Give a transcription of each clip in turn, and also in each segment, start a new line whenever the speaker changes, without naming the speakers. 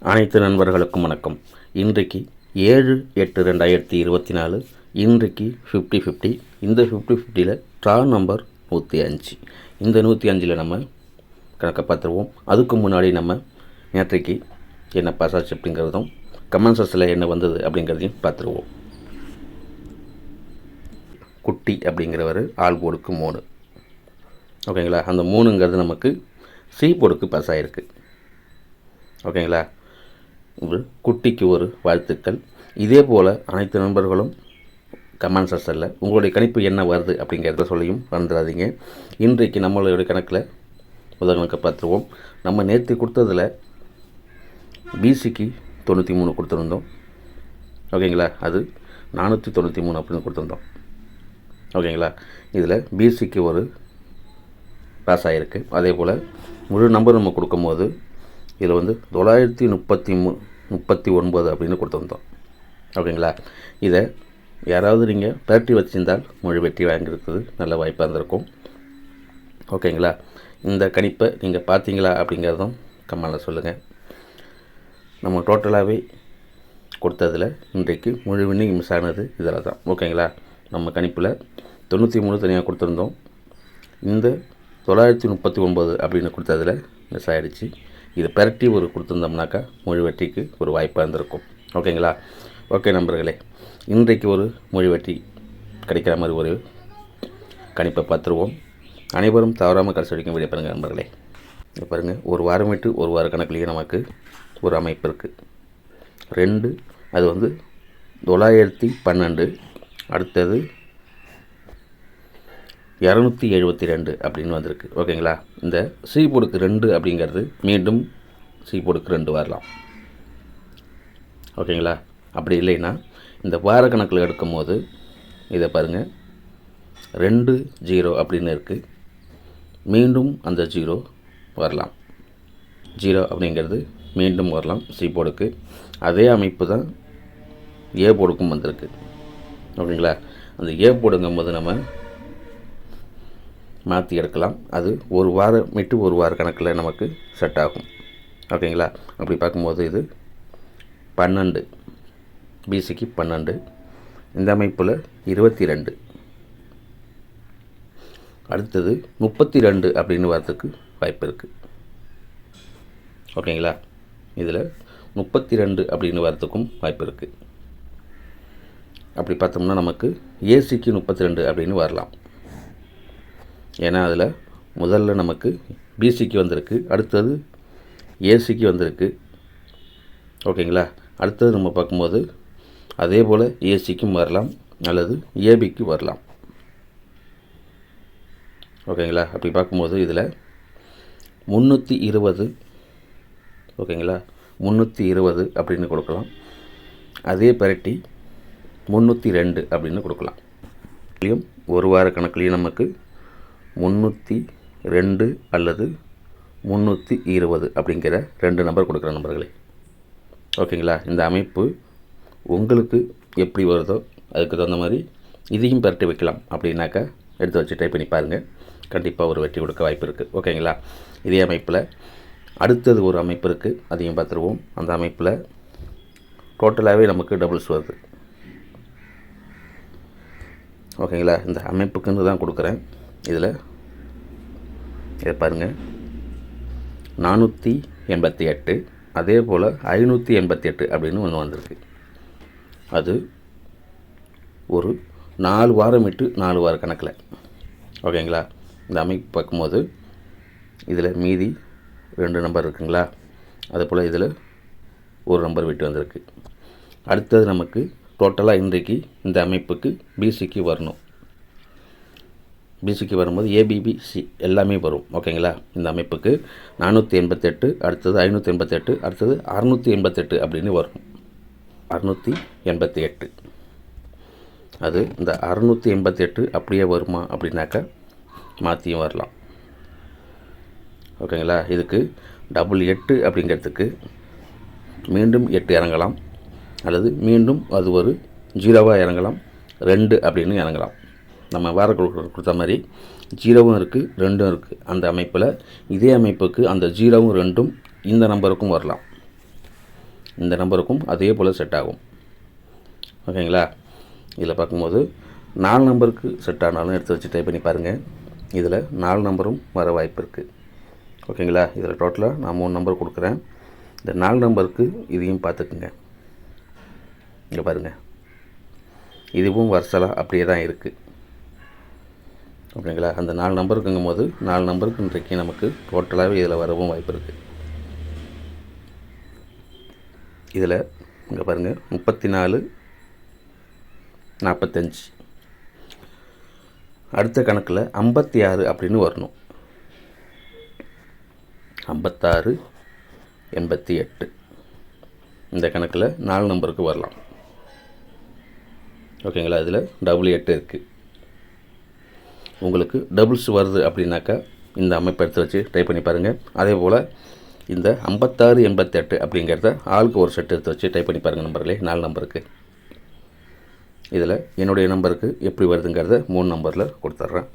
அனைத்து நண்பர்களுக்கும் வணக்கம். இன்றைக்கு 7/8/2024. இன்றைக்கு 50-50. இந்த 50-50ல் ட்ரா நம்பர் 105. இந்த 105ல் நம்ம கணக்கை பார்த்துருவோம். அதுக்கு முன்னாடி நம்ம நேற்றைக்கு என்ன பாஸ் ஆச்சு அப்படிங்கிறதும் கமெண்ட் செக்ஷனில் என்ன வந்தது அப்படிங்கிறதையும் பார்த்துருவோம். குட்டி அப்படிங்கிறவர் ஆல் போர்டுக்கு 3. ஓகேங்களா, அந்த 3ங்கிறது நமக்கு சி போர்டுக்கு பாஸ் ஆகிருக்கு. ஓகேங்களா, குட்டிக்கு ஒரு வாழ்த்துக்கள். இதே போல் அனைத்து நண்பர்களும் கமெண்ட் செக்ஷனில் உங்களுடைய கணிப்பு என்ன வருது அப்படிங்கிறத சொல்லியும் வந்துடாதீங்க. இன்றைக்கு நம்மளுடைய கணக்கில் முதல் கணக்கை பார்த்துருவோம். நம்ம நேற்று கொடுத்ததில் பிசிக்கு 93 கொடுத்துருந்தோம். ஓகேங்களா, அது 493 அப்படின்னு கொடுத்துருந்தோம். ஓகேங்களா, இதில் பிசிக்கு ஒரு பாஸ் ஆகிருக்கு. அதே போல் முழு நம்பர் நம்ம கொடுக்கும்போது இதில் 939 அப்படின்னு கொடுத்துருந்தோம். ஓகேங்களா, இதை யாராவது நீங்கள் பேட்டரி வச்சுருந்தால் முழு வெற்றி வாங்கியிருக்குது நல்ல வாய்ப்பாக இருந்திருக்கும். ஓகேங்களா, இந்த கணிப்பை நீங்கள் பார்த்தீங்களா அப்படிங்கிறதும் கமெண்ட்டில் சொல்லுங்கள். நம்ம டோட்டலாகவே கொடுத்ததில் இன்றைக்கு முழு வின்னிங் மிஸ் ஆனது இதில் தான். ஓகேங்களா, நம்ம கணிப்பில் 93 தனியாக கொடுத்துருந்தோம். இந்த 939 அப்படின்னு கொடுத்ததில் மிஸ் ஆகிடுச்சு. இது பெரட்டி ஒரு கொடுத்துருந்தோம்னாக்கா மொழி வெற்றிக்கு ஒரு வாய்ப்பாக இருந்திருக்கும். ஓகேங்களா, ஓகே நண்பர்களே, இன்றைக்கு ஒரு மொழி வெற்றி கிடைக்கிற மாதிரி ஒரு கணிப்பை பார்த்துருவோம். அனைவரும் தவறாமல் கடைசி வரைக்கும் வீடியோ பாருங்கள் நண்பர்களே. இங்கே பாருங்கள், ஒரு வாரம் விட்டு ஒரு வார கணக்குலேயே நமக்கு ஒரு அமைப்பு இருக்குது. 2 அது 912, அடுத்தது 272 அப்படின்னு வந்திருக்கு. ஓகேங்களா, இந்த சி போர்டுக்கு 2 அப்படிங்கிறது மீண்டும் சி போர்டுக்கு 2 வரலாம். ஓகேங்களா, அப்படி இல்லைன்னா இந்த வார கணக்கில் எடுக்கும் போது இதை பாருங்கள், 2-0 அப்படின்னு இருக்குது. மீண்டும் அந்த 0 வரலாம். 0 அப்படிங்கிறது மீண்டும் வரலாம் சி போர்டுக்கு. அதே அமைப்பு தான் ஏ போர்டுக்கும் வந்திருக்கு. ஓகேங்களா, அந்த ஏ போர்டுங்கும் போது நம்ம மாற்றி எடுக்கலாம். அது ஒரு வாரம் விட்டு ஒரு வார கணக்கில் நமக்கு செட் ஆகும். ஓகேங்களா, அப்படி பார்க்கும்போது இது 12 பிசிக்கு 12, இந்த அமைப்பில் 22, அடுத்தது 32 அப்படின்னு வரதுக்கு வாய்ப்பு இருக்குது. ஓகேங்களா, இதில் 32 அப்படின்னு வரதுக்கும் வாய்ப்பு இருக்குது. அப்படி பார்த்தோம்னா நமக்கு ஏசிக்கு 32 அப்படின்னு வரலாம். ஏன்னா அதில் முதல்ல நமக்கு பிசிக்கு வந்திருக்கு, அடுத்தது ஏசிக்கு வந்திருக்கு. ஓகேங்களா, அடுத்தது நம்ம பார்க்கும்போது அதே போல் ஏசிக்கும் வரலாம் அல்லது ஏபிக்கு வரலாம். ஓகேங்களா, அப்படி பார்க்கும்போது இதில் 320, ஓகேங்களா, 320 அப்படின்னு கொடுக்கலாம். அதே பரட்டி 302 அப்படின்னு கொடுக்கலாம். ஒரு வார கணக்குலேயும் நமக்கு 302 அல்லது 320 அப்படிங்கிற 2 நம்பர் கொடுக்குற நம்பர்களே. ஓகேங்களா, இந்த அமைப்பு உங்களுக்கு எப்படி வருதோ அதுக்கு தகுந்த மாதிரி இதையும் பரட்டி வைக்கலாம். அப்படின்னாக்கா எடுத்து வச்சு டைப் பண்ணி பாருங்கள், கண்டிப்பாக ஒரு வெற்றி கொடுக்க வாய்ப்பு இருக்குது. ஓகேங்களா, இதே அமைப்பில் அடுத்தது ஒரு அமைப்பு இருக்குது, அதையும் பார்த்துருவோம். அந்த அமைப்பில் டோட்டலாகவே நமக்கு டபுள்ஸ் வருது. ஓகேங்களா, இந்த அமைப்புக்குன்னு தான் கொடுக்குறேன். இதில் இதை பாருங்கள், 488, அதே போல் 588 அப்படின்னு ஒன்று வந்திருக்கு. அது ஒரு 4 வாரம் விட்டு 4 வார கணக்கில். ஓகேங்களா, இந்த அமைப்பு பார்க்கும்போது இதில் மீதி 2 நம்பர் இருக்குங்களா, அதே போல் இதில் ஒரு நம்பர் விட்டு வந்திருக்கு. அடுத்தது நமக்கு டோட்டலாக இன்றைக்கு இந்த அமைப்புக்கு பிசிக்கு வரணும். பிசிக்கு வரும்போது ஏபிபிசி எல்லாமே வரும். ஓகேங்களா, இந்த அமைப்புக்கு 488, அடுத்தது 588, அடுத்தது 688 அப்படின்னு வரும். 688, அது இந்த 688 அப்படியே வருமா அப்படின்னாக்கா மாற்றியும் வரலாம். ஓகேங்களா, இதுக்கு 8 அப்படிங்கிறதுக்கு மீண்டும் 8 இறங்கலாம், அல்லது மீண்டும் அது ஒரு 0வாக இறங்கலாம், 2 அப்படின்னு இறங்கலாம். நம்ம வார கொடுத்த மாதிரி 0வும் இருக்குது 2ம் இருக்குது. அந்த அமைப்பில் இதே அமைப்புக்கு அந்த 0வும் 2ம் இந்த நம்பருக்கும் வரலாம். இந்த நம்பருக்கும் அதே போல் செட் ஆகும். ஓகேங்களா? இதில் பார்க்கும்போது 4 நம்பருக்கு செட் ஆனாலும் எடுத்து வச்சு ட்ரை பண்ணி பாருங்கள். இதில் 4 நம்பரும் வர வாய்ப்பு இருக்குது. ஓகேங்களா? இதில் டோட்டலாக நான் 3 நம்பர் கொடுக்குறேன். இந்த 4 நம்பருக்கு இதையும் பார்த்துக்குங்க. இங்கே பாருங்கள், இதுவும் வருஷலாக அப்படியே தான் இருக்குது. ஓகேங்களா? அந்த 4 நம்பருக்குங்கும் போது 4 நம்பருக்கு இன்றைக்கு நமக்கு டோட்டலாகவே இதில் வரவும் வாய்ப்பு இருக்குது. இதில் இங்கே பாருங்கள், 34 45. அடுத்த கணக்கில் 56 அப்படின்னு வரணும். 56 88. இந்த கணக்கில் 4 நம்பருக்கு வரலாம். ஓகேங்களா? இதில் டபுள் 8 இருக்குது. உங்களுக்கு டபுள்ஸ் வருது அப்படின்னாக்கா இந்த அமைப்பை எடுத்து வச்சு ட்ரை பண்ணி பாருங்கள். அதே போல் இந்த 56 88 அப்படிங்கிறத ஆளுக்கு ஒரு செட் எடுத்து வச்சு ட்ரை பண்ணி பாருங்கள் நம்பர்களே, 4 நம்பருக்கு. இதில் என்னுடைய நம்பருக்கு எப்படி வருதுங்கிறத 3 நம்பரில் கொடுத்துட்றேன்.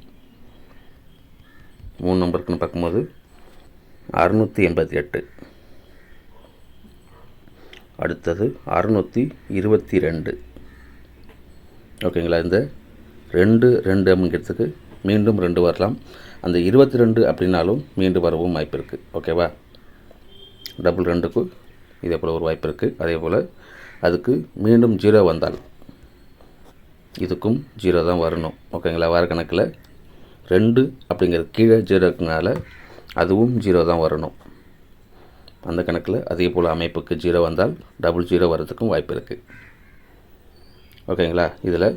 3 நம்பருக்குன்னு பார்க்கும்போது 688, அடுத்தது 622. ஓகேங்களா? இந்த 2 2 அப்படிங்கிறதுக்கு மீண்டும் 2 வரலாம். அந்த 22 அப்படின்னாலும் மீண்டும் வரவும் வாய்ப்பு இருக்குது. ஓகேவா? டபுள் 2க்கு இதே போல் ஒரு வாய்ப்பு இருக்குது. அதே போல் அதுக்கு மீண்டும் 0 வந்தால் இதுக்கும் 0 தான் வரணும். ஓகேங்களா? வார கணக்கில் 2 அப்படிங்கிறது கீழே 0க்குனால அதுவும் 0 தான் வரணும். அந்த கணக்கில் அதே போல் அமைப்புக்கு 0 வந்தால் டபுள் 0 வர்றதுக்கும் வாய்ப்பு இருக்குது. ஓகேங்களா? இதில்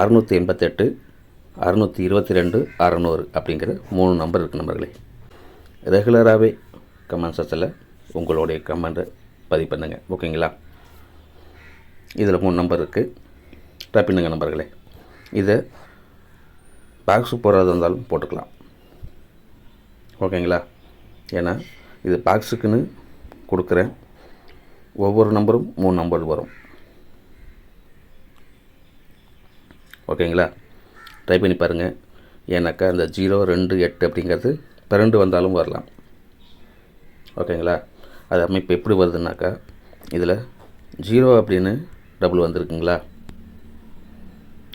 688, 622, 600 அப்படிங்கிற 3 நம்பர் இருக்குது நம்பர்களே. ரெகுலராகவே கமெண்ட் செக்ஷனில் உங்களுடைய கமெண்ட்டை பதிவு பண்ணுங்கள். ஓகேங்களா? இதில் 3 நம்பர் இருக்குது. ட்ரை பண்ணுங்க நம்பர்களே. இதை பாக்ஸு போடுறதா இருந்தாலும் போட்டுக்கலாம். ஓகேங்களா? ஏன்னா இது பாக்ஸுக்குன்னு கொடுக்குறேன். ஒவ்வொரு நம்பரும் 3 நம்பர் வரும். ஓகேங்களா? ட்ரை பண்ணி பாருங்கள். ஏன்னாக்கா இந்த 0 2 8 அப்படிங்கிறது 2 வந்தாலும் வரலாம். ஓகேங்களா? அது அமைப்பு எப்படி வருதுன்னாக்கா இதில் 0 அப்படின்னு டபுள் வந்திருக்குங்களா?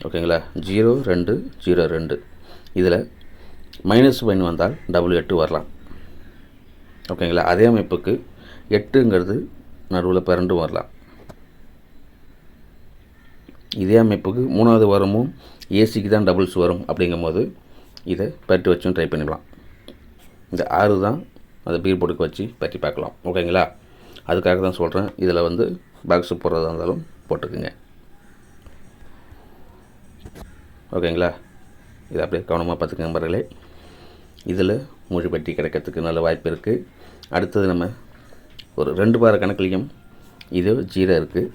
ஓகேங்களா? 0 2 0 2. இதில் -1 வந்தால் டபுள் 8 வரலாம். ஓகேங்களா? அதே அமைப்புக்கு 8ங்கிறது நடுவில் 2 வரலாம். இதே அமைப்புக்கு 3வது வாரமும் ஏசிக்கு தான் டபுள்ஸ் வரும். அப்படிங்கும் போது இதை பற்றி வச்சும் ட்ரை பண்ணிடலாம். இந்த 6 தான் அதை பீர் போட்டுக்கு வச்சு பற்றி பார்க்கலாம். ஓகேங்களா? அதுக்காக தான் சொல்கிறேன். இதில் வந்து பாக்ஸு போடுறதா இருந்தாலும் போட்டுக்குங்க. ஓகேங்களா? இதை அப்படியே கவனமாக பார்த்துக்கங்க நண்பர்களே. இதில் மொழி பட்டி கிடைக்கிறதுக்கு நல்ல வாய்ப்பு இருக்குது. அடுத்தது நம்ம ஒரு 2 வார கணக்குலையும் இது 0 இருக்குது.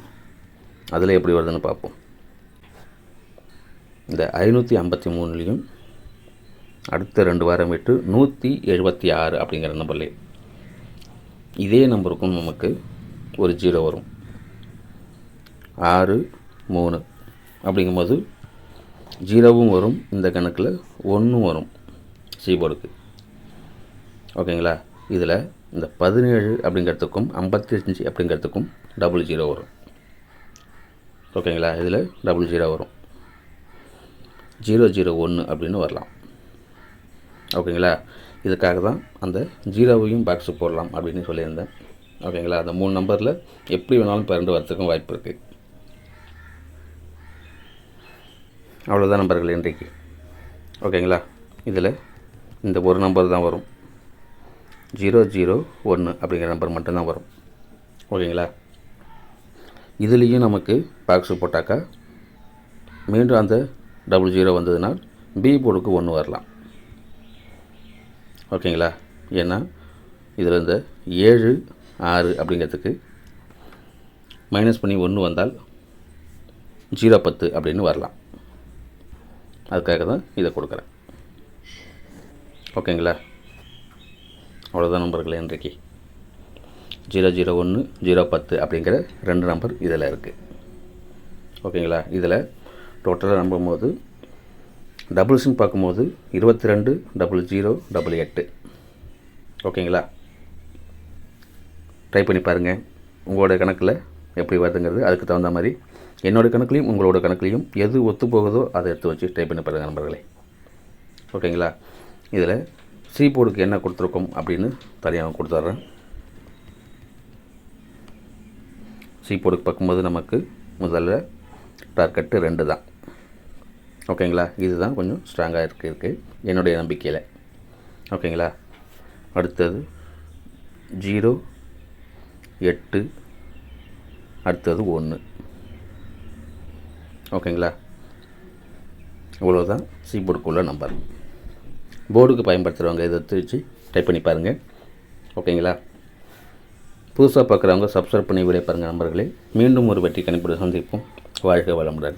அதில் எப்படி வருதுன்னு பார்ப்போம். இந்த 553லையும் அடுத்த 2 வாரம் விட்டு 176 அப்படிங்கிற நம்பர்லே இதே நம்பருக்கும் நமக்கு ஒரு 0 வரும். 6 3 அப்படிங்கும்போது 0வும் வரும். இந்த கணக்கில் 1 வரும் சீபோர்டுக்கு. ஓகேங்களா? இதில் இந்த 17 அப்படிங்கிறதுக்கும் 55 அப்படிங்கிறதுக்கும் டபுள் 0 வரும். ஓகேங்களா? இதில் டபுள் 0 வரும். 001 அப்படின்னு வரலாம். ஓகேங்களா? இதுக்காக தான் அந்த 0வையும் பாக்ஸு போடலாம் அப்படின்னு சொல்லியிருந்தேன். ஓகேங்களா? அந்த 3 நம்பரில் எப்படி வேணாலும் 2 வரத்துக்கும் வாய்ப்பு இருக்குது. அவ்வளோதான் நம்பர்கள் இன்றைக்கு. ஓகேங்களா? இதில் இந்த ஒரு நம்பர் தான் வரும். 001 அப்படிங்கிற நம்பர் மட்டும்தான் வரும். ஓகேங்களா? இதுலேயும் நமக்கு பாக்ஸு போட்டாக்கா மீண்டும் அந்த டபுள் 0 வந்ததுனால் பி போர்டுக்கு 1 வரலாம். ஓகேங்களா? ஏன்னா இதில் இந்த 7 6 அப்படிங்கிறதுக்கு மைனஸ் பண்ணி 1 வந்தால் 010 அப்படின்னு வரலாம். அதுக்காக தான் இதை கொடுக்குறேன். ஓகேங்களா? அவ்வளோதான் நம்பர்களே இன்றைக்கு. 001 010 அப்படிங்கிற 2 நம்பர் இதில் இருக்குது. ஓகேங்களா? இதில் டோட்டலாக நம்பும்போது டபுள்ஸ்ன்னு பார்க்கும்போது 22 00 88. ஓகேங்களா? ட்ரை பண்ணி பாருங்கள். உங்களோட கணக்கில் எப்படி வருதுங்கிறது அதுக்கு தகுந்த மாதிரி என்னோடய கணக்குலையும் உங்களோட கணக்குலையும் எது ஒத்து போகுதோ அதை எடுத்து வச்சு டைப் பண்ணி பாருங்கள் நண்பர்களே. ஓகேங்களா? இதில் சி போர்டுக்கு என்ன கொடுத்துருக்கோம் அப்படின்னு தனியாக கொடுத்துட்றேன். சி போர்டுக்கு பார்க்கும்போது நமக்கு முதல்ல டார்கெட்டு 2 தான். ஓகேங்களா? இதுதான் கொஞ்சம் ஸ்ட்ராங்காக இருக்குது என்னுடைய நம்பிக்கையில். ஓகேங்களா? அடுத்தது 0, 8, அடுத்தது 1. ஓகேங்களா? இவ்வளோதான் சி போர்டுக்குள்ள நம்பர். போர்டுக்கு பயன்படுத்துகிறவங்க இதை எடுத்து வச்சு டைப் பண்ணி பாருங்கள். ஓகேங்களா? புதுசாக பார்க்குறவங்க சப்ஸ்கிரைப் பண்ணி வீடியோ பாருங்கள் நண்பர்களே. மீண்டும் ஒரு வெற்றி கணிப்புடன் சந்திப்போம். வாழ்க வளமுடன்.